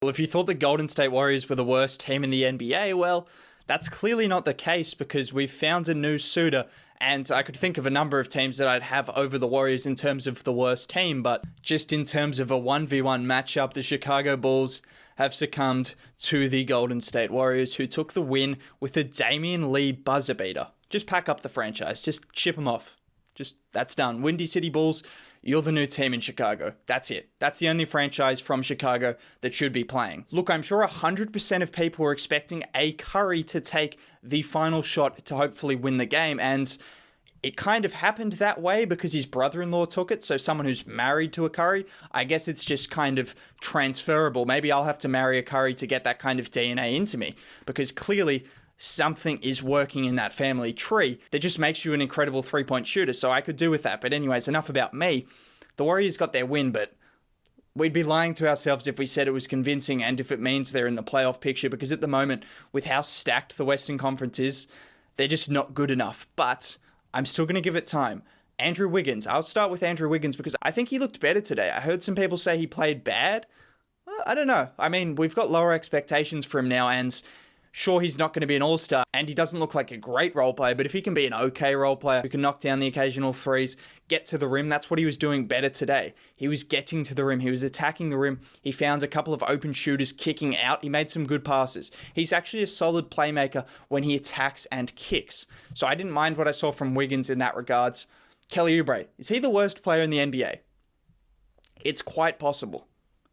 Well, if you thought the Golden State Warriors were the worst team in the NBA, well, that's clearly not the case because we've found a new suitor. And I could think of a number of teams that I'd have over the Warriors in terms of the worst team, but just in terms of a 1v1 matchup, the Chicago Bulls have succumbed to the Golden State Warriors, who took the win with a Damian Lee buzzer beater. Just pack up the franchise. Just ship them off. That's done. Windy City Bulls, you're the new team in Chicago. That's it. That's the only franchise from Chicago that should be playing. Look, I'm sure 100% of people were expecting a Curry to take the final shot to hopefully win the game, and it kind of happened that way because his brother-in-law took it, so someone who's married to a Curry, I guess it's just kind of transferable. Maybe I'll have to marry a Curry to get that kind of DNA into me, because clearly something is working in that family tree that just makes you an incredible three-point shooter, so I could do with that. But anyways, enough about me. The Warriors got their win, but we'd be lying to ourselves if we said it was convincing and if it means they're in the playoff picture, because at the moment, with how stacked the Western Conference is, they're just not good enough. But I'm still going to give it time. Andrew Wiggins. I'll start with Andrew Wiggins because I think he looked better today. I heard some people say he played bad. Well, I don't know. I mean, we've got lower expectations for him now, and sure, he's not going to be an all-star, and he doesn't look like a great role player, but if he can be an okay role player who can knock down the occasional threes, get to the rim, that's what he was doing better today. He was getting to the rim. He was attacking the rim. He found a couple of open shooters kicking out. He made some good passes. He's actually a solid playmaker when he attacks and kicks. So I didn't mind what I saw from Wiggins in that regards. Kelly Oubre, is he the worst player in the NBA? It's quite possible.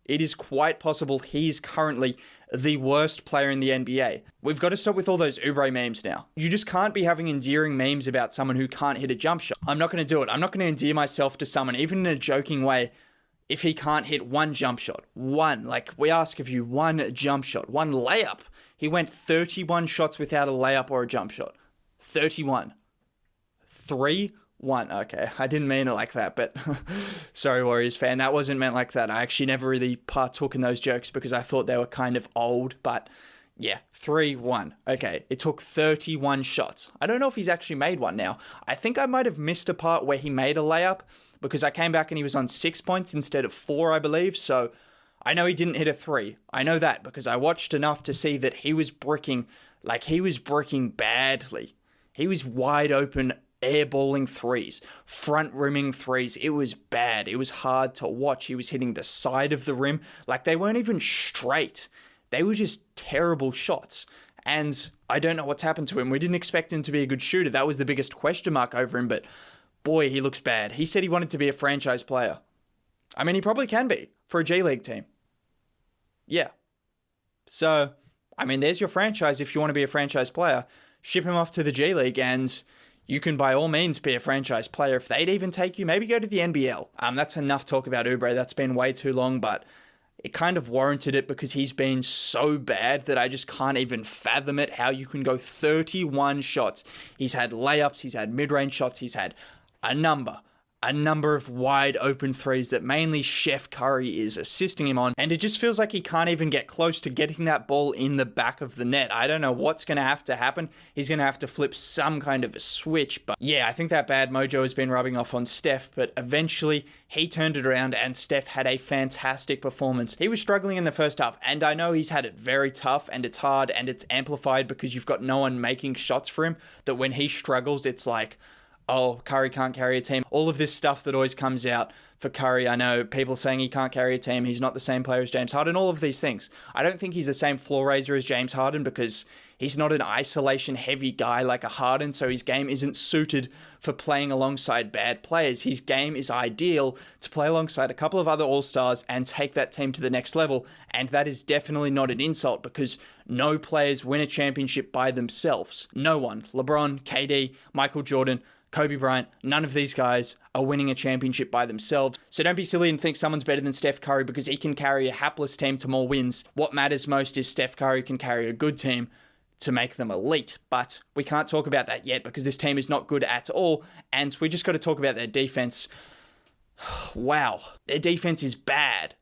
It is quite possible he's currently the worst player in the NBA. We've got to stop with all those Oubre memes now. You just can't be having endearing memes about someone who can't hit a jump shot. I'm not going to do it. I'm not going to endear myself to someone, even in a joking way, if he can't hit one jump shot. One. Like, we ask of you, one jump shot, one layup. He went 31 shots without a layup or a jump shot. 31. 3-1. Okay, I didn't mean it like that, but sorry, Warriors fan, that wasn't meant like that. I actually never really partook in those jokes because I thought they were kind of old, but yeah, 3-1. Okay, it took 31 shots. I don't know if he's actually made one now. I think I might have missed a part where he made a layup because I came back and he was on 6 points instead of 4, I believe, so I know he didn't hit a 3. I know that because I watched enough to see that he was bricking, like he was bricking badly. He was wide open, airballing threes, front rimming threes. It was bad. It was hard to watch. He was hitting the side of the rim. Like, they weren't even straight. They were just terrible shots. And I don't know what's happened to him. We didn't expect him to be a good shooter. That was the biggest question mark over him. But boy, he looks bad. He said he wanted to be a franchise player. I mean, he probably can be for a G League team. Yeah. So, I mean, there's your franchise if you want to be a franchise player. Ship him off to the G League and you can by all means be a franchise player. If they'd even take you, maybe go to the NBL. That's enough talk about Oubre. That's been way too long, but it kind of warranted it because he's been so bad that I just can't even fathom it, how you can go 31 shots. He's had layups, he's had mid-range shots, he's had a number of wide open threes that mainly Steph Curry is assisting him on, and it just feels like he can't even get close to getting that ball in the back of the net. I don't know what's going to have to happen. He's going to have to flip some kind of a switch, but yeah, I think that bad mojo has been rubbing off on Steph, but eventually he turned it around and Steph had a fantastic performance. He was struggling in the first half, and I know he's had it very tough, and it's hard, and it's amplified because you've got no one making shots for him, that when he struggles, it's like, oh, Curry can't carry a team. All of this stuff that always comes out for Curry. I know people saying he can't carry a team. He's not the same player as James Harden. All of these things. I don't think he's the same floor raiser as James Harden because he's not an isolation heavy guy like a Harden. So his game isn't suited for playing alongside bad players. His game is ideal to play alongside a couple of other all-stars and take that team to the next level. And that is definitely not an insult because no players win a championship by themselves. No one. LeBron, KD, Michael Jordan, Kobe Bryant, none of these guys are winning a championship by themselves. So don't be silly and think someone's better than Steph Curry because he can carry a hapless team to more wins. What matters most is Steph Curry can carry a good team to make them elite. But we can't talk about that yet because this team is not good at all. And we just got to talk about their defense. Wow. Their defense is bad.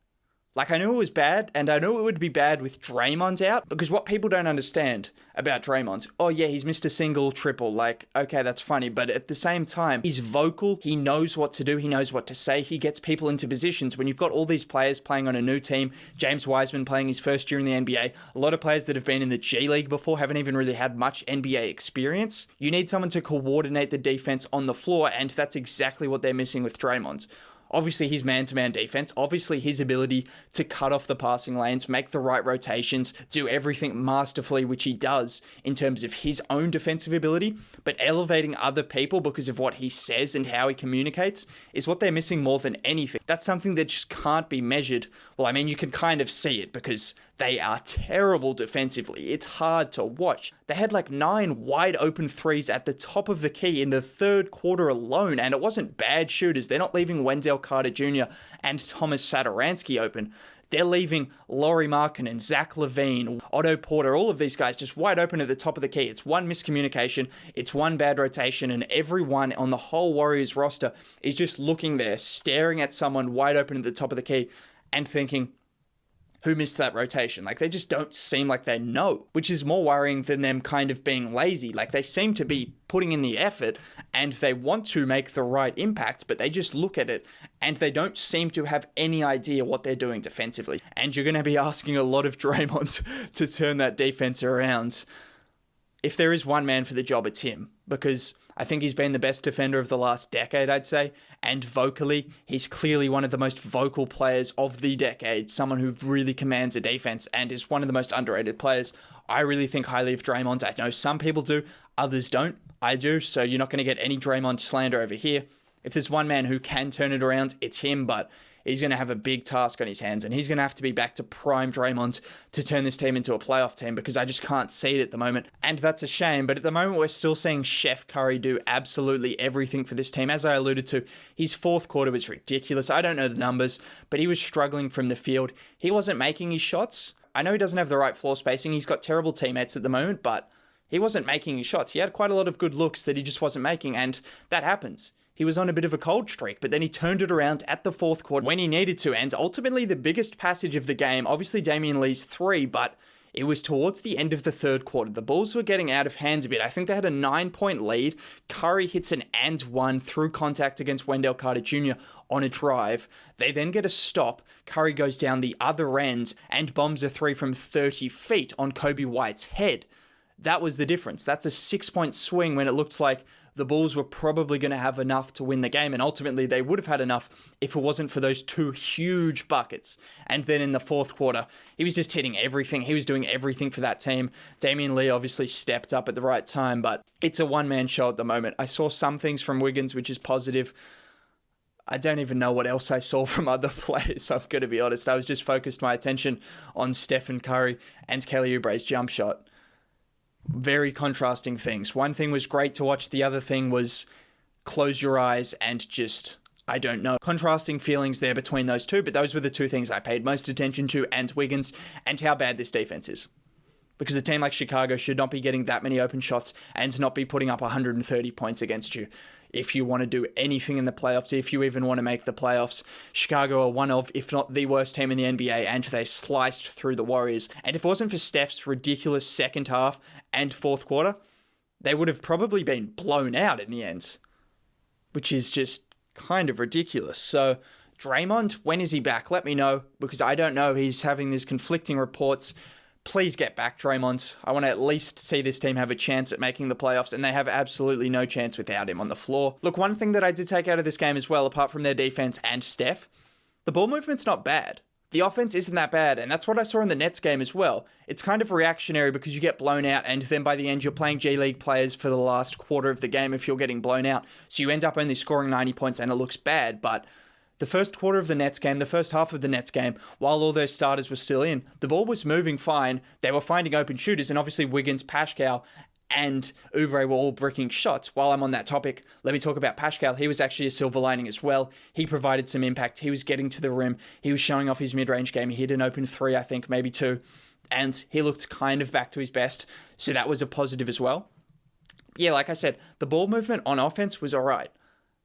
Like, I knew it was bad, and I knew it would be bad with Draymond out, because what people don't understand about Draymond, oh yeah, he's missed a single triple, like, okay, that's funny, but at the same time, he's vocal, he knows what to do, he knows what to say, he gets people into positions. When you've got all these players playing on a new team, James Wiseman playing his first year in the NBA, a lot of players that have been in the G League before haven't even really had much NBA experience, you need someone to coordinate the defense on the floor, and that's exactly what they're missing with Draymond. Obviously, his man-to-man defense, obviously his ability to cut off the passing lanes, make the right rotations, do everything masterfully, which he does in terms of his own defensive ability, but elevating other people because of what he says and how he communicates is what they're missing more than anything. That's something that just can't be measured. Well, I mean, you can kind of see it because they are terrible defensively. It's hard to watch. They had like 9 wide open threes at the top of the key in the third quarter alone, and it wasn't bad shooters. They're not leaving Wendell Carter Jr. and Thomas Satoransky open. They're leaving Lauri Markkanen, Zach LaVine, Otto Porter, all of these guys just wide open at the top of the key. It's one miscommunication, it's one bad rotation, and everyone on the whole Warriors roster is just looking there, staring at someone wide open at the top of the key and thinking, who missed that rotation? Like, they just don't seem like they know, which is more worrying than them kind of being lazy. Like, they seem to be putting in the effort and they want to make the right impact, but they just look at it and they don't seem to have any idea what they're doing defensively. And you're going to be asking a lot of Draymond to turn that defense around. If there is one man for the job, it's him, because I think he's been the best defender of the last decade, I'd say, and vocally, he's clearly one of the most vocal players of the decade, someone who really commands a defense and is one of the most underrated players. I really think highly of Draymond. I know some people do, others don't. I do, so you're not going to get any Draymond slander over here. If there's one man who can turn it around, it's him, but he's going to have a big task on his hands, and he's going to have to be back to prime Draymond to turn this team into a playoff team, because I just can't see it at the moment, and that's a shame. But at the moment, we're still seeing Steph Curry do absolutely everything for this team. As I alluded to, his fourth quarter was ridiculous. I don't know the numbers, but he was struggling from the field. He wasn't making his shots. I know he doesn't have the right floor spacing. He's got terrible teammates at the moment, but he wasn't making his shots. He had quite a lot of good looks that he just wasn't making, and that happens. He was on a bit of a cold streak, but then he turned it around at the fourth quarter when he needed to, and ultimately the biggest passage of the game, obviously Damian Lee's 3, but it was towards the end of the third quarter. The Bulls were getting out of hands a bit. I think they had a 9-point lead. Curry hits an and one through contact against Wendell Carter Jr. on a drive. They then get a stop. Curry goes down the other end and bombs a 3 from 30 feet on Kobe White's head. That was the difference. That's a 6-point swing when it looked like the Bulls were probably going to have enough to win the game, and ultimately they would have had enough if it wasn't for those 2 huge buckets. And then in the fourth quarter, he was just hitting everything. He was doing everything for that team. Damian Lee obviously stepped up at the right time, but it's a one-man show at the moment. I saw some things from Wiggins, which is positive. I don't even know what else I saw from other players, I'm going to be honest. I was just focused my attention on Stephen Curry and Kelly Oubre's jump shot. Very contrasting things. One thing was great to watch. The other thing was close your eyes and just, I don't know. Contrasting feelings there between those two, but those were the 2 things I paid most attention to, and Wiggins, and how bad this defense is. Because a team like Chicago should not be getting that many open shots and not be putting up 130 points against you. If you want to do anything in the playoffs, if you even want to make the playoffs, Chicago are one of, if not the worst team in the NBA, and they sliced through the Warriors. And if it wasn't for Steph's ridiculous second half and fourth quarter, they would have probably been blown out in the end, which is just kind of ridiculous. So Draymond, when is he back? Let me know, because I don't know. He's having these conflicting reports. Please get back, Draymond. I want to at least see this team have a chance at making the playoffs, and they have absolutely no chance without him on the floor. Look, one thing that I did take out of this game as well, apart from their defense and Steph, the ball movement's not bad. The offense isn't that bad, and that's what I saw in the Nets game as well. It's kind of reactionary because you get blown out, and then by the end you're playing G League players for the last quarter of the game if you're getting blown out. So you end up only scoring 90 points, and it looks bad, but the first quarter of the Nets game, the first half of the Nets game, while all their starters were still in, the ball was moving fine. They were finding open shooters, and obviously Wiggins, Pascal, and Oubre were all bricking shots. While I'm on that topic, let me talk about Pascal. He was actually a silver lining as well. He provided some impact. He was getting to the rim. He was showing off his mid-range game. He hit an open 3, I think, maybe 2, and he looked kind of back to his best, so that was a positive as well. Yeah, like I said, the ball movement on offense was all right.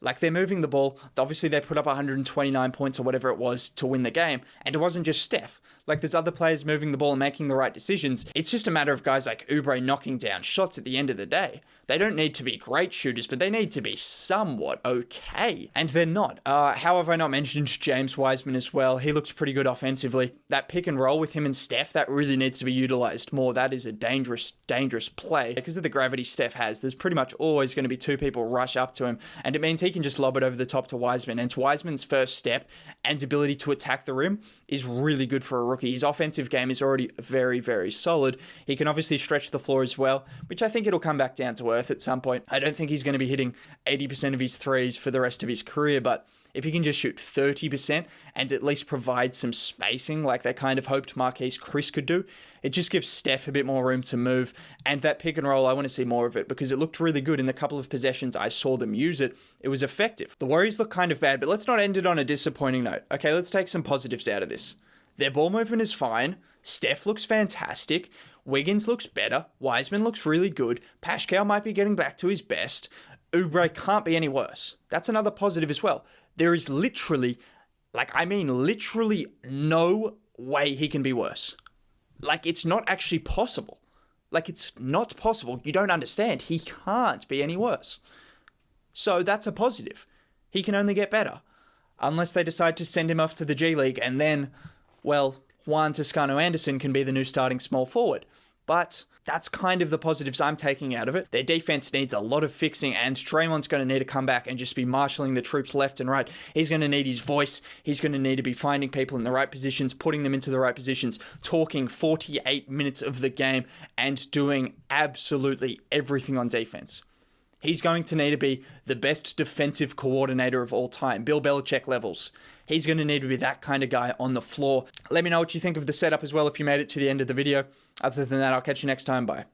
Like, they're moving the ball. Obviously, they put up 129 points or whatever it was to win the game. And it wasn't just Steph. Like, there's other players moving the ball and making the right decisions. It's just a matter of guys like Oubre knocking down shots at the end of the day. They don't need to be great shooters, but they need to be somewhat okay. And they're not. How have I not mentioned James Wiseman as well? He looks pretty good offensively. That pick and roll with him and Steph, that really needs to be utilized more. That is a dangerous, dangerous play. Because of the gravity Steph has, there's pretty much always going to be two people rush up to him. And it means he can just lob it over the top to Wiseman. And Wiseman's first step and ability to attack the rim is really good for a rookie. His offensive game is already very, very solid. He can obviously stretch the floor as well, which I think it'll come back down to earth at some point. I don't think he's going to be hitting 80% of his threes for the rest of his career, but if he can just shoot 30% and at least provide some spacing like they kind of hoped Marquise Chris could do, it just gives Steph a bit more room to move. And that pick and roll, I want to see more of it because it looked really good in the couple of possessions I saw them use it. It was effective. The Warriors look kind of bad, but let's not end it on a disappointing note. Okay, let's take some positives out of this. Their ball movement is fine. Steph looks fantastic. Wiggins looks better. Wiseman looks really good. Pascal might be getting back to his best. Oubre can't be any worse. That's another positive as well. There is literally no way he can be worse. Like, it's not actually possible. Like, it's not possible. You don't understand. He can't be any worse. So that's a positive. He can only get better. Unless they decide to send him off to the G League and then, well, Juan Toscano-Anderson can be the new starting small forward. But that's kind of the positives I'm taking out of it. Their defense needs a lot of fixing, and Draymond's going to need to come back and just be marshalling the troops left and right. He's going to need his voice. He's going to need to be finding people in the right positions, putting them into the right positions, talking 48 minutes of the game, and doing absolutely everything on defense. He's going to need to be the best defensive coordinator of all time, Bill Belichick levels. He's going to need to be that kind of guy on the floor. Let me know what you think of the setup as well if you made it to the end of the video. Other than that, I'll catch you next time. Bye.